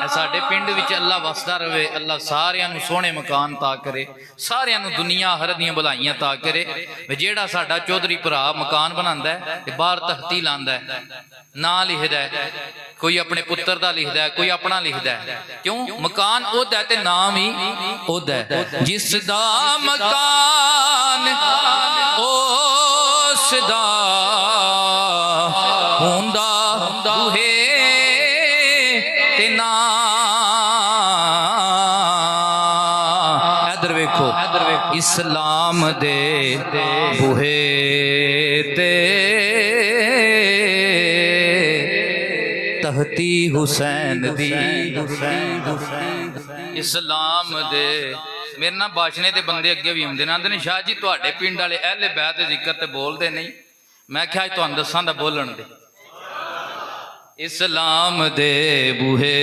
साडे पिंड विच अल्लाह वसदा रहे, अल्लाह सारियां नूं सोहणे मकान ता करे, सारियां नूं दुनिया हर दियां भलाइयां ता करे। जेड़ा साडा चौधरी भरा मकान बनांदा है ते बाहर तख्ती लांदा है, नां लिखदा है, कोई अपने पुत्र दा लिखदा है, कोई अपना लिखदा है। क्यों? मकान ओहदा ते नाम ही ओहदा है। जिसदा मकान उसदा हुंदा बूहे ते ना। इधर वेखो, इस्लाम दे बूहे ते तहती हुसैन दी। इस्लाम दे मेरे ना भाषणे ते बंदे अगे भी आते आते ने, शाह जी तुहाडे पिंड वाले अहले बैत जिक्र ते बोलते नहीं। मैं क्या तुहानू दसां दा बोलन दे। इस्लाम दे बूहे